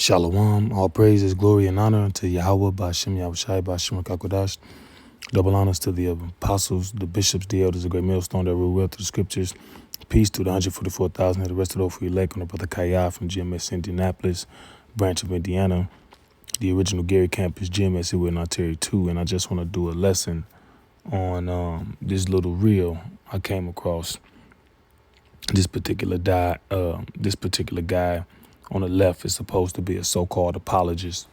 Shalom, all praises, glory, and honor unto Yahweh, Ba'ashem Yahushai, Ba'ashem Kakodash. Double honors to the apostles, the bishops, the elders, the great millstone that rule well through the scriptures. Peace to the 144,000 and the rest of those for elect on the brother Kaya from GMS Indianapolis, branch of Indiana. The original Gary campus, GMS here in Ontario 2. And I just want to do a lesson on this little reel I came across. This particular guy on the left is supposed to be a so-called apologist.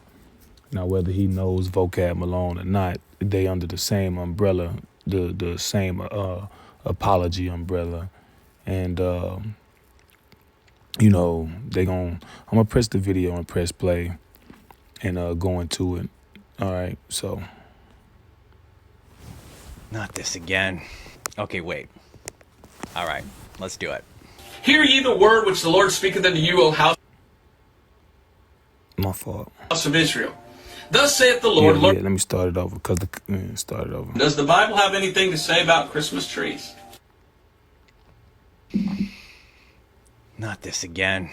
Now, whether he knows vocab Malone or not, they under the same umbrella, the same apology umbrella. And, I'm going to press the video and press play and go into it. All right, so. Not this again. Okay, wait. All right, let's do it. Hear ye the word which the Lord speaketh unto you, O house My fault. of Israel. Thus saith the Lord. Yeah, let me start it over because start it over. Does the Bible have anything to say about Christmas trees? Not this again.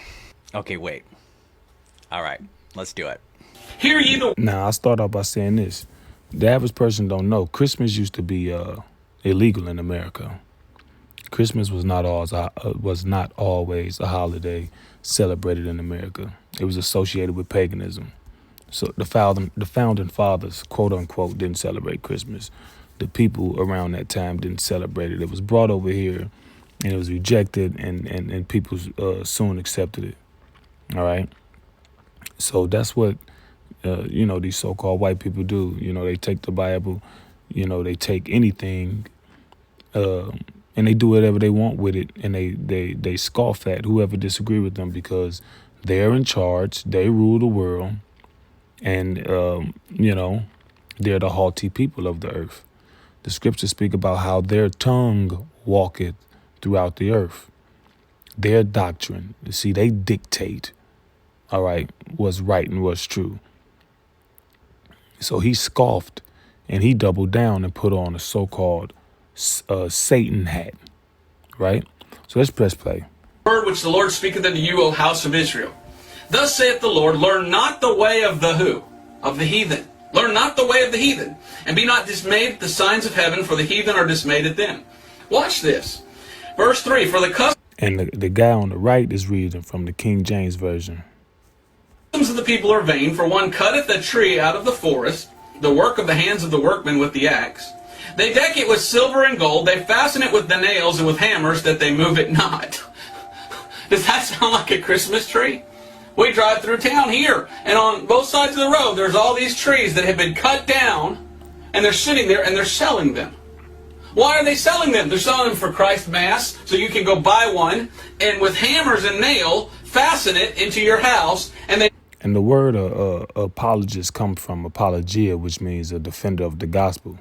Okay, wait. All right, let's do it. Hear ye the... Now, I'll start off by saying this. The average person don't know. Christmas used to be illegal in America. Christmas was not always a holiday celebrated in America. It was associated with paganism. So the founding fathers, quote unquote, didn't celebrate Christmas. The people around that time didn't celebrate it. It was brought over here and it was rejected and people soon accepted it. All right. So that's what, these so-called white people do. They take the Bible, they take anything, and they do whatever they want with it, and they scoff at whoever disagree with them because they're in charge, they rule the world, and, they're the haughty people of the earth. The scriptures speak about how their tongue walketh throughout the earth. Their doctrine, see, they dictate, all right, what's right and what's true. So he scoffed and he doubled down and put on a so-called Satan hat, right? So let's press play. Word which the Lord speaketh unto you, O house of Israel. Thus saith the Lord, learn not the way of the who? Of the heathen. Learn not the way of the heathen, and be not dismayed at the signs of heaven, for the heathen are dismayed at them. Watch this. Verse 3, for the customs... And the guy on the right is reading from the King James Version. Customs of the people are vain, for one cutteth a tree out of the forest, the work of the hands of the workmen with the axe. They deck it with silver and gold, they fasten it with the nails and with hammers, that they move it not. Does that sound like a Christmas tree? We drive through town here, and on both sides of the road, there's all these trees that have been cut down, and they're sitting there, and they're selling them. Why are they selling them? They're selling them for Christ Mass, so you can go buy one, and with hammers and nail, fasten it into your house, and they... And the word apologist comes from apologia, which means a defender of the gospel.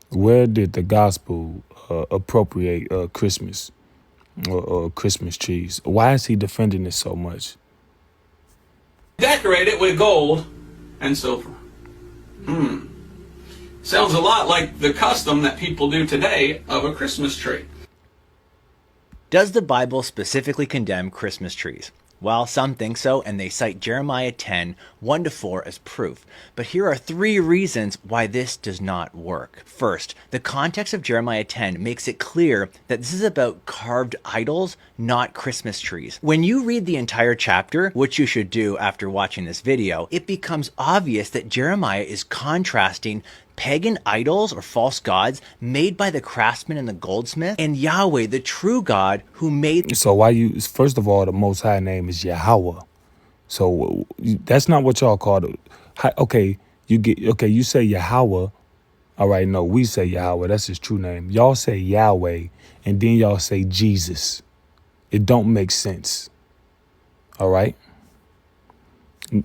Where did the gospel appropriate Christmas or Christmas trees? Why is he defending it so much? Decorate it with gold and silver. Sounds a lot like the custom that people do today of a Christmas tree. Does the Bible specifically condemn Christmas trees? Well, some think so, and they cite Jeremiah 10, 1-4 as proof. But here are 3 reasons why this does not work. First, the context of Jeremiah 10 makes it clear that this is about carved idols, not Christmas trees. When you read the entire chapter, which you should do after watching this video, it becomes obvious that Jeremiah is contrasting pagan idols or false gods made by the craftsman and the goldsmith, and Yahweh, the true God who made... So first of all, the Most High name is Yahweh. So that's not what y'all call it. Okay, you say Yahweh. All right, no, we say Yahweh. That's his true name. Y'all say Yahweh, and then y'all say Jesus. It don't make sense. All right?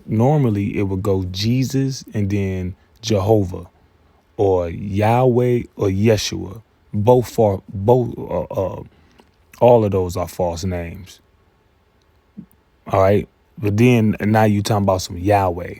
Normally, it would go Jesus and then Jehovah, or Yahweh or Yeshua. All of those are false names. All right? But then now you talking about some Yahweh.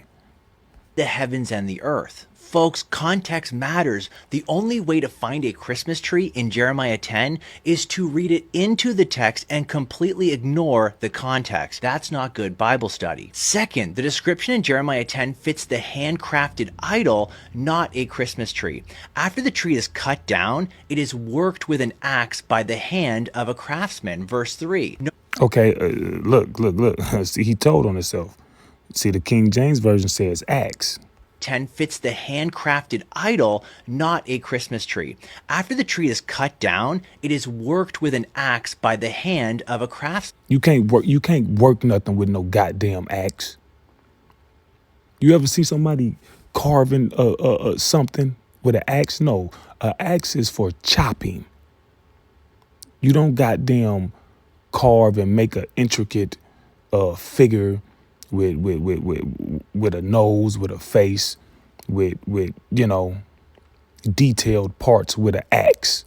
the heavens and the earth. Folks, context matters. The only way to find a Christmas tree in Jeremiah 10 is to read it into the text and completely ignore the context. That's not good Bible study. Second, the description in Jeremiah 10 fits the handcrafted idol, not a Christmas tree. After the tree is cut down, it is worked with an axe by the hand of a craftsman. Verse 3. Okay, look. See, he told on himself. See, the King James Version says axe. 10 fits the handcrafted idol, not a Christmas tree. After the tree is cut down, it is worked with an axe by the hand of a craftsman. You can't work nothing with no goddamn axe. You ever see somebody carving something with an axe? No, an axe is for chopping. You don't goddamn carve and make an intricate figure with a nose, with a face, with detailed parts with an axe.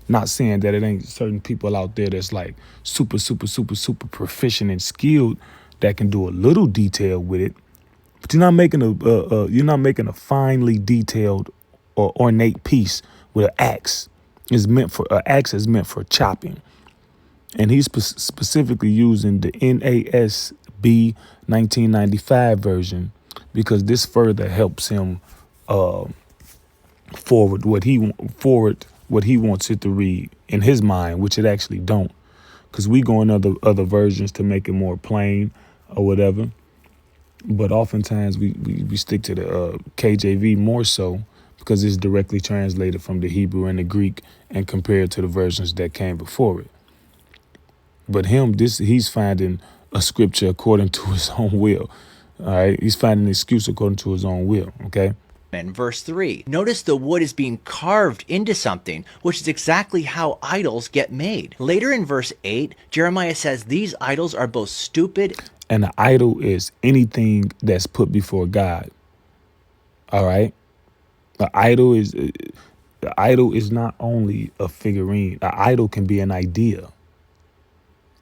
Not saying that it ain't certain people out there that's like super proficient and skilled that can do a little detail with it, but you're not making a finely detailed or ornate piece with an axe. An axe is meant for chopping. And he's specifically using the NASB 1995 version because this further helps him forward what he wants it to read in his mind, which it actually don't, because we go in other versions to make it more plain or whatever. But oftentimes we stick to the KJV more so because it's directly translated from the Hebrew and the Greek and compared to the versions that came before it. But he's finding a scripture according to his own will. All right. He's finding an excuse according to his own will. OK. And verse 3. Notice the wood is being carved into something, which is exactly how idols get made. Later in verse 8, Jeremiah says these idols are both stupid. And an idol is anything that's put before God. All right. The idol is not only a figurine. An idol can be an idea.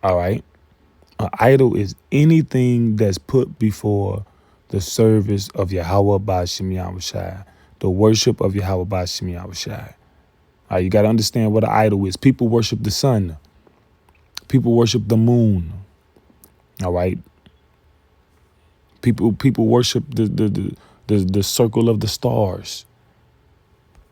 All right. An idol is anything that's put before the service of Yahweh Ba'ashem Yahushai, the worship of Yahweh Ba'ashem Yahushai. All right, you got to understand what an idol is. People worship the sun. People worship the moon. All right. People worship the circle of the stars.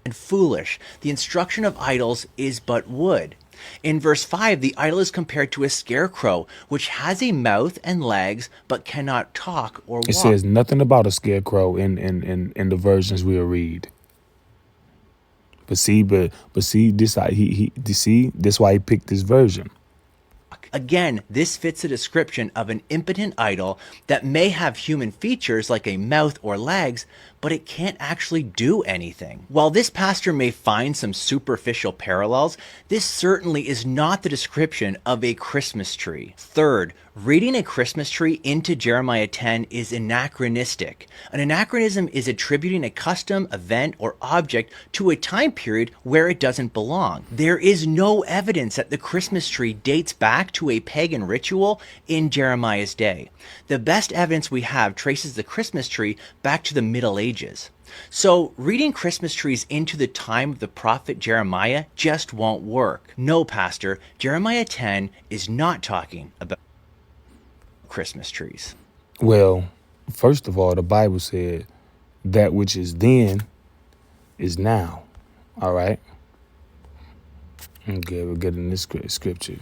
And foolish. The instruction of idols is but wood. In verse 5, the idol is compared to a scarecrow, which has a mouth and legs, but cannot talk or walk. It says nothing about a scarecrow in the versions we'll read. But see, this why he picked this version. Again, this fits a description of an impotent idol that may have human features like a mouth or legs, but it can't actually do anything. While this pastor may find some superficial parallels, this certainly is not the description of a Christmas tree. Third, reading a Christmas tree into Jeremiah 10 is anachronistic. An anachronism is attributing a custom, event, or object to a time period where it doesn't belong. There is no evidence that the Christmas tree dates back to a pagan ritual in Jeremiah's day. The best evidence we have traces the Christmas tree back to the Middle Ages. So reading Christmas trees into the time of the prophet Jeremiah just won't work. No, Pastor, Jeremiah 10 is not talking about Christmas trees. Well, first of all, the Bible said that which is then is now. All right. Okay, we'll get in this scripture.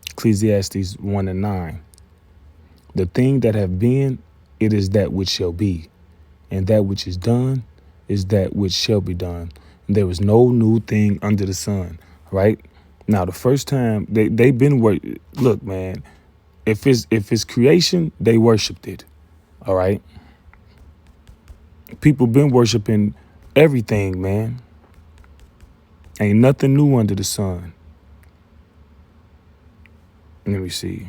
Ecclesiastes 1:9. The thing that have been, it is that which shall be, and that which is done is that which shall be done. And there is no new thing under the sun. Right now, the first time they've been look, man. If it's creation, they worshipped it. All right. People been worshiping everything, man. Ain't nothing new under the sun. Let me see.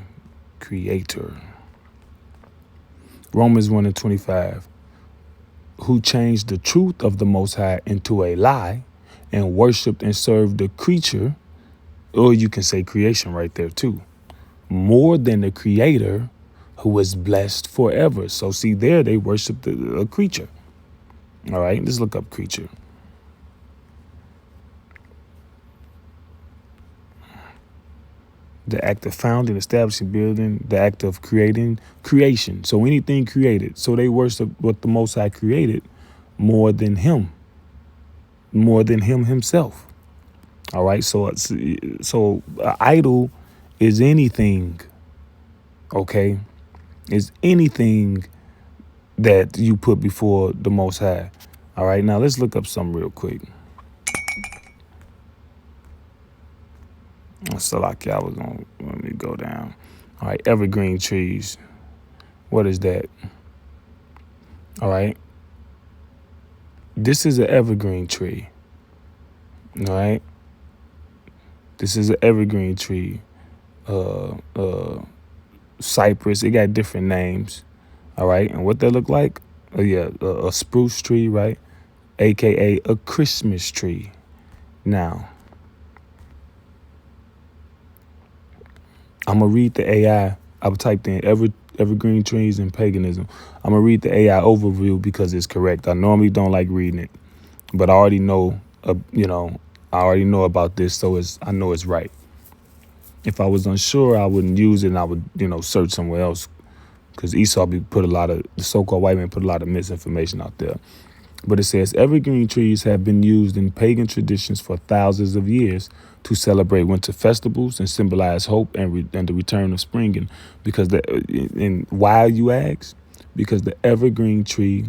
Creator. Romans 1:25. Who changed the truth of the Most High into a lie and worshiped and served the creature, or you can say creation right there too, more than the creator who is blessed forever. So see there, they worship a creature. All right, let's look up creature. The act of founding, establishing, building, the act of creating, creation. So anything created. So they worship what the Most High created more than him himself. All right, so idol is anything, okay? Is anything that you put before the Most High. All right, now let's look up something real quick. So like I was gonna let me go down. All right, evergreen trees. What is that? All right. This is an evergreen tree. All right. This is an evergreen tree. Cypress. It got different names. All right. And what they look like? A spruce tree, right? AKA a Christmas tree. Now, I'm going to read the AI. I've typed in evergreen trees and paganism. I'm going to read the AI overview because it's correct. I normally don't like reading it, but I already know, I already know about this, so I know it's right. If I was unsure, I wouldn't use it, and I would, search somewhere else, because Esau the so-called white man put a lot of misinformation out there. But it says evergreen trees have been used in pagan traditions for thousands of years to celebrate winter festivals and symbolize hope and the return of spring. And why, you ask? Because the evergreen tree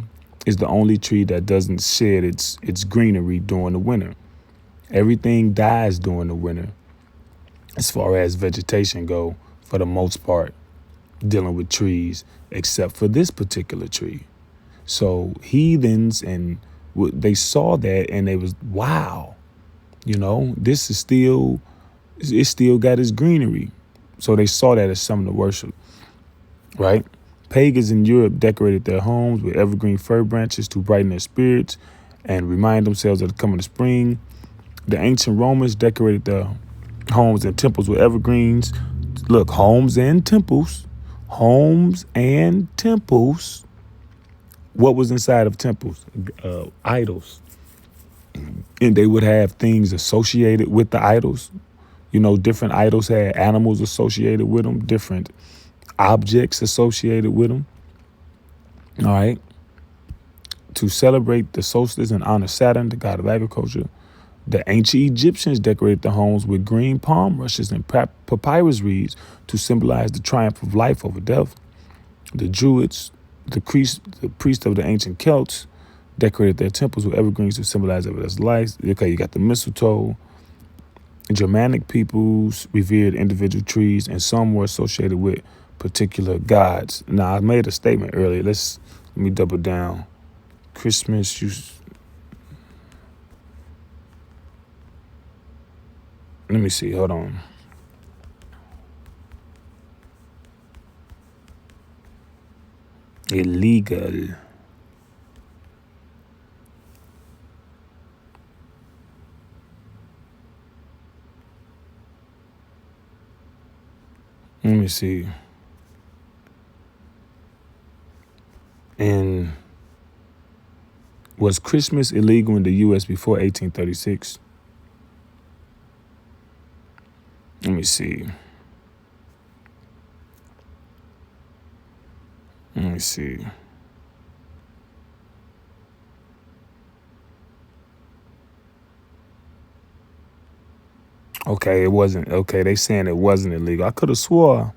is the only tree that doesn't shed its greenery during the winter. Everything dies during the winter, as far as vegetation go, for the most part, dealing with trees, except for this particular tree. So heathens they saw that and they was, wow, this is it still got its greenery. So they saw that as something to worship, right? Pagans in Europe decorated their homes with evergreen fir branches to brighten their spirits and remind themselves of the coming of spring. The ancient Romans decorated their homes and temples with evergreens. Look, homes and temples. What was inside of temples? Idols. And they would have things associated with the idols. Different idols had animals associated with them, different objects associated with them. All right. To celebrate the solstice and honor Saturn, the god of agriculture, the ancient Egyptians decorated their homes with green palm rushes and papyrus reeds to symbolize the triumph of life over death. The Druids, the priests of the ancient Celts, decorated their temples with evergreens to symbolize everlasting life. Okay, you got the mistletoe. Germanic peoples revered individual trees, and some were associated with particular gods. Now, I made a statement earlier. Let me double down. Christmas, let me see. Hold on. Illegal. Let me see. And was Christmas illegal in the U.S. before 1836? Let me see. Okay, it wasn't. Okay, they saying it wasn't illegal. I could have swore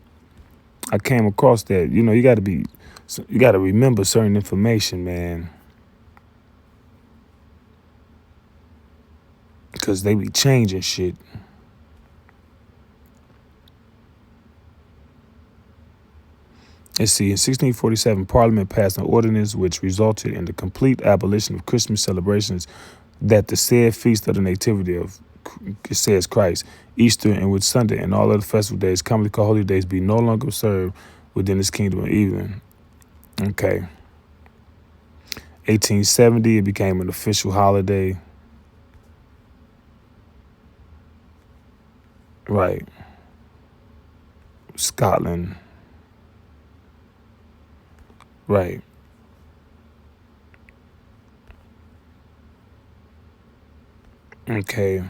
I came across that. You got to remember certain information, man. Because they be changing shit. Let's see, in 1647, Parliament passed an ordinance which resulted in the complete abolition of Christmas celebrations, that the said feast of the nativity of, it says, Christ, Easter, and Whit Sunday, and all other festival days, commonly called holy days, be no longer observed within this kingdom of England. Okay. 1870, it became an official holiday. Right. Scotland. Right. Okay.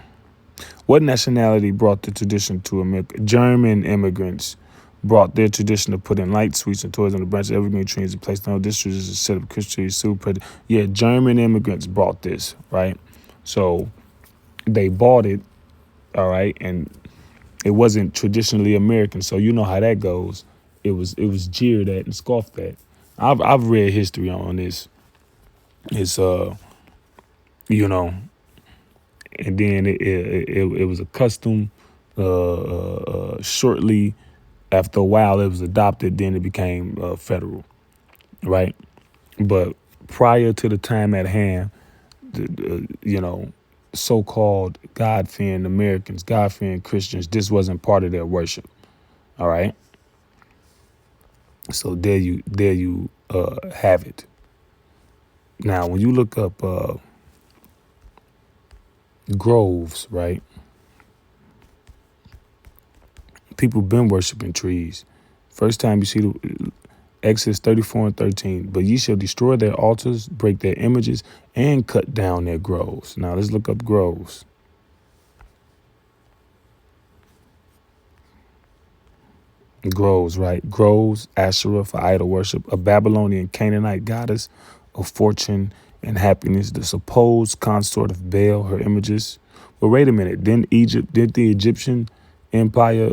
What nationality brought the tradition to America? German immigrants brought their tradition of putting lights, sweets, and toys on the branches of evergreen trees and placed on this tradition to set up Christmas trees. Super. Yeah, German immigrants brought this, right? So they bought it, all right, and it wasn't traditionally American. So you know how that goes. It was jeered at and scoffed at. I've read history on this. It's you know, and then it was a custom. Shortly after a while, it was adopted. Then it became federal, right? But prior to the time at hand, so-called God-fearing Americans, God-fearing Christians, this wasn't part of their worship. All right. So there you have it. Now, when you look up groves, right? People been worshiping trees. First time you see the Exodus 34 and 13. But ye shall destroy their altars, break their images, and cut down their groves. Now let's look up groves. Groves, right? Groves, Asherah for idol worship, a Babylonian Canaanite goddess of fortune and happiness, the supposed consort of Baal, her images. Well, wait a minute. Did the Egyptian empire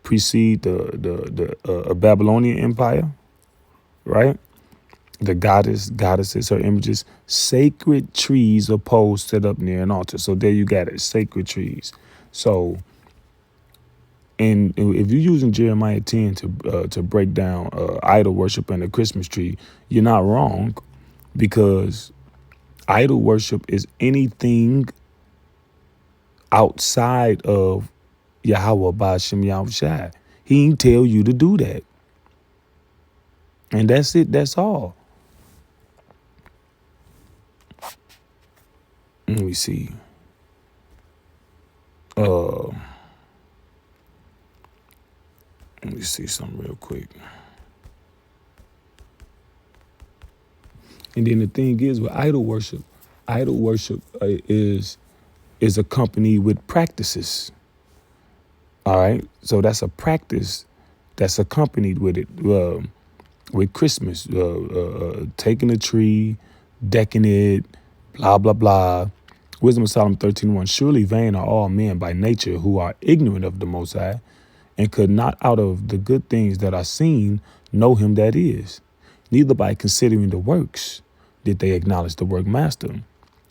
precede the Babylonian empire? Right? The goddesses, her images, sacred trees of poles set up near an altar. So there you got it, sacred trees. So, and if you're using Jeremiah 10 to break down idol worship and the Christmas tree, you're not wrong, because idol worship is anything outside of Yahweh Ba'ashem Yahushai. He didn't tell you to do that. And that's it. That's all. Let me see. Let me see something real quick. And then the thing is with idol worship is accompanied with practices. All right. So that's a practice that's accompanied with it. With Christmas, taking a tree, decking it, blah, blah, blah. Wisdom of Solomon 13:1. Surely vain are all men by nature who are ignorant of the Most High, and could not out of the good things that are seen know him that is. Neither by considering the works did they acknowledge the workmaster,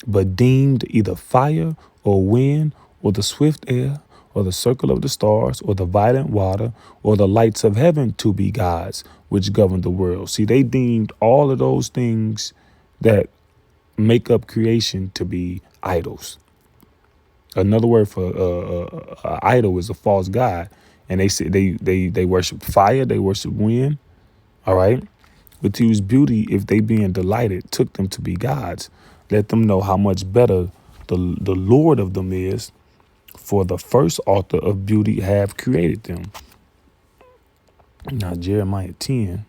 but deemed either fire or wind or the swift air or the circle of the stars or the violent water or the lights of heaven to be gods which govern the world. See, they deemed all of those things that make up creation to be idols. Another word for idol is a false god. And they say they worship fire, they worship wind, all right? But to use beauty, if they being delighted, took them to be gods. Let them know how much better the Lord of them is, for the first author of beauty have created them. Now, Jeremiah 10,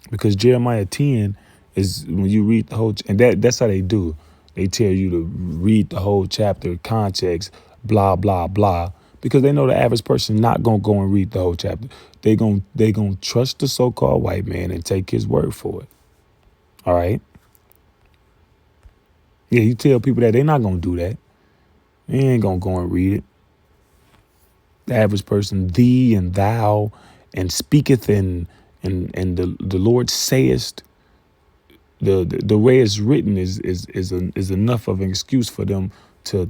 because Jeremiah 10 is when you read the whole, and that's how they do. They tell you to read the whole chapter, context, blah, blah, blah, because they know the average person not going to go and read the whole chapter. They gonna trust the so-called white man and take his word for it. All right? Yeah, you tell people that, they're not going to do that. They ain't going to go and read it. The average person, thee and thou, and speaketh and the Lord sayest. The way it's written is enough of an excuse for them to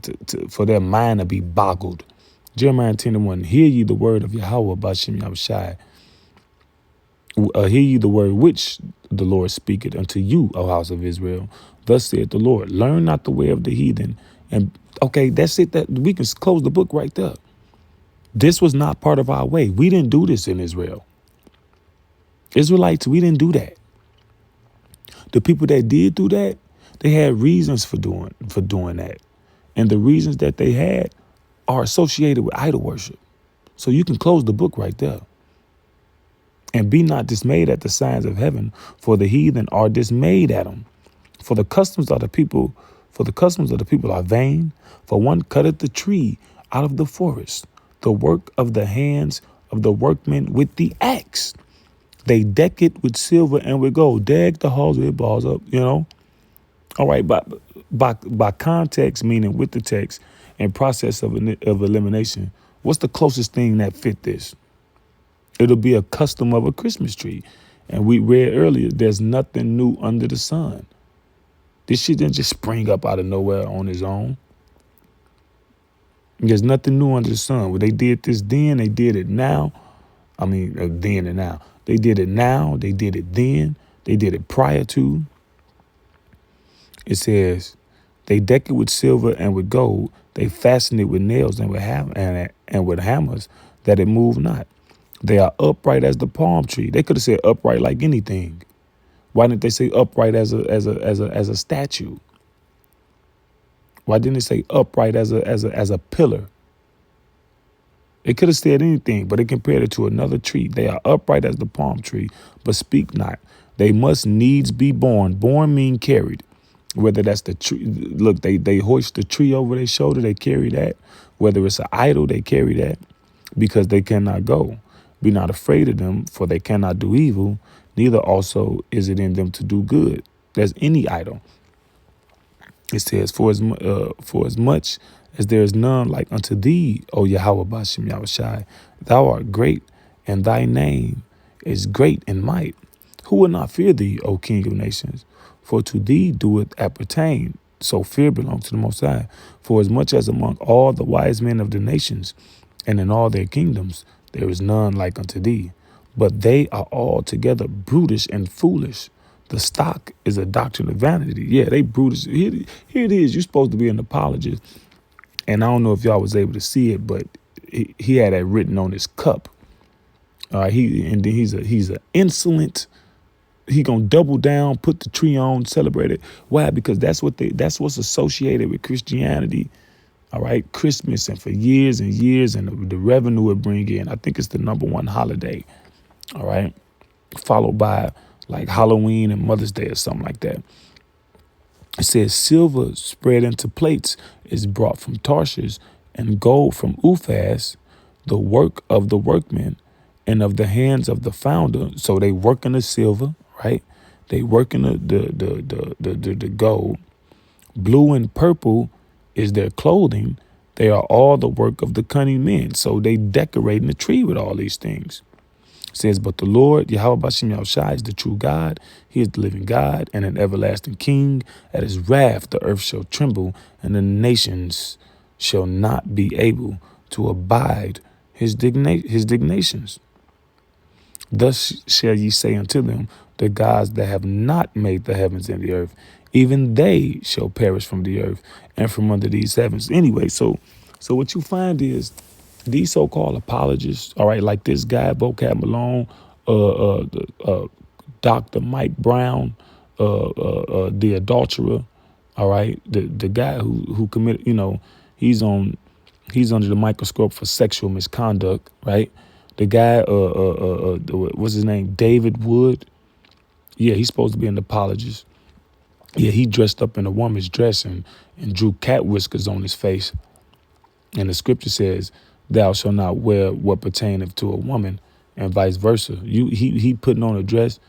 for their mind to be boggled. Jeremiah 10:1. Hear ye the word of Yahweh Ba'ashem Yahushai. Hear ye the word which the Lord speaketh unto you, O house of Israel. Thus saith the Lord, learn not the way of the heathen. And okay, that's it. That we can close the book right there. This was not part of our way. We didn't do this in Israel. Israelites, we didn't do that. The people that did do that, they had reasons for doing that. And the reasons that they had are associated with idol worship. So you can close the book right there. And be not dismayed at the signs of heaven, for the heathen are dismayed at them. For the customs of the people, are vain. For one cutteth the tree out of the forest, the work of the hands of the workmen with the axe. They deck it with silver and with gold. Deck the halls with balls up, All right, by context, meaning with the text and process of elimination, what's the closest thing that fit this? It'll be a custom of a Christmas tree. And we read earlier, there's nothing new under the sun. This shit didn't just spring up out of nowhere on its own. There's nothing new under the sun. When they did this then, they did it now. Then and now. They did it now. They did it then. They did it prior to. It says, they deck it with silver and with gold. They fasten it with nails and with hammers, that it move not. They are upright as the palm tree. They could have said upright like anything. Why didn't they say upright as a statue? Why didn't they say upright as a pillar? They could have said anything, but they compared it to another tree. They are upright as the palm tree, but speak not. They must needs be born. Born mean carried. Whether that's the tree, look, they hoist the tree over their shoulder, they carry that. Whether it's an idol, they carry that because they cannot go. Be not afraid of them, for they cannot do evil, neither also is it in them to do good. There's any idol. It says, for as much as there is none like unto thee, O Yahweh Bashem Yahushai, thou art great, and thy name is great in might. Who will not fear thee, O King of nations? For to thee doeth appertain. So fear belongs to the Most High. For as much as among all the wise men of the nations, and in all their kingdoms, there is none like unto thee. But they are altogether brutish and foolish. The stock is a doctrine of vanity. Yeah, they brutish. Here it is. You're supposed to be an apologist. And I don't know if y'all was able to see it, but he had that written on his cup. He's an insolent. He gonna double down, put the tree on, celebrate it. Why? Because that's what's associated with Christianity. All right, Christmas, and for years and years, and the revenue it bring in. I think it's the number one holiday. All right, followed by like Halloween and Mother's Day or something like that. It says silver spread into plates is brought from Tarshish, and gold from Uphaz, the work of the workmen and of the hands of the founder. So they working the silver, right? They working the gold. Blue and purple is their clothing. They are all the work of the cunning men. So they decorating the tree with all these things. It says, but the Lord, Yahweh Bashem Yahushai, is the true God. He is the living God and an everlasting King. At his wrath the earth shall tremble, and the nations shall not be able to abide his dignations. Thus shall ye say unto them, the gods that have not made the heavens and the earth, even they shall perish from the earth and from under these heavens. Anyway, so what you find is these so-called apologists, all right, like this guy, Vocab Malone, Dr. Mike Brown, the adulterer, all right, the guy who committed, he's under the microscope for sexual misconduct, right? The guy, what's his name, David Wood. Yeah, he's supposed to be an apologist. Yeah, he dressed up in a woman's dress and drew cat whiskers on his face. And the scripture says, thou shalt not wear what pertaineth to a woman, and vice versa. He putting on a dress,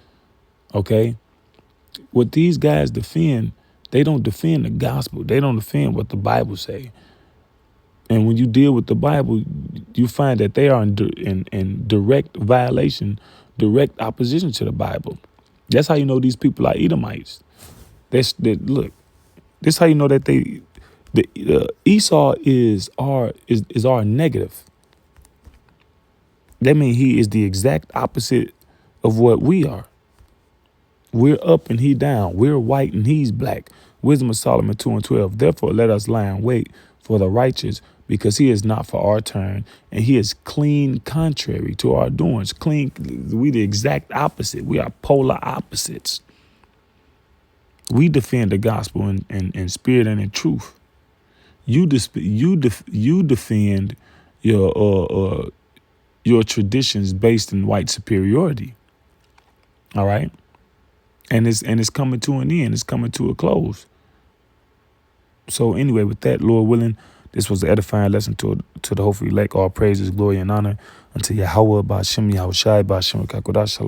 okay? What these guys defend, they don't defend the gospel. They don't defend what the Bible say. And when you deal with the Bible, you find that they are in direct violation, direct opposition to the Bible. That's how you know these people are Edomites. Look, this is how you know that Esau is our negative. That means he is the exact opposite of what we are. We're up and he down. We're white and he's black. Wisdom of Solomon 2:12. Therefore, let us lie in wait for the righteous, because he is not for our turn, and he is clean contrary to our doings. Clean, we the exact opposite. We are polar opposites. We defend the gospel in spirit and in truth. You defend your your traditions based in white superiority. All right. And it's coming to an end. It's coming to a close. So anyway, with that, Lord willing, this was the edifying lesson to the hopefully elect. All praises, glory, and honor unto Yahweh, Ba'ashem, Yahushai, Ba'ashem, Kakodash.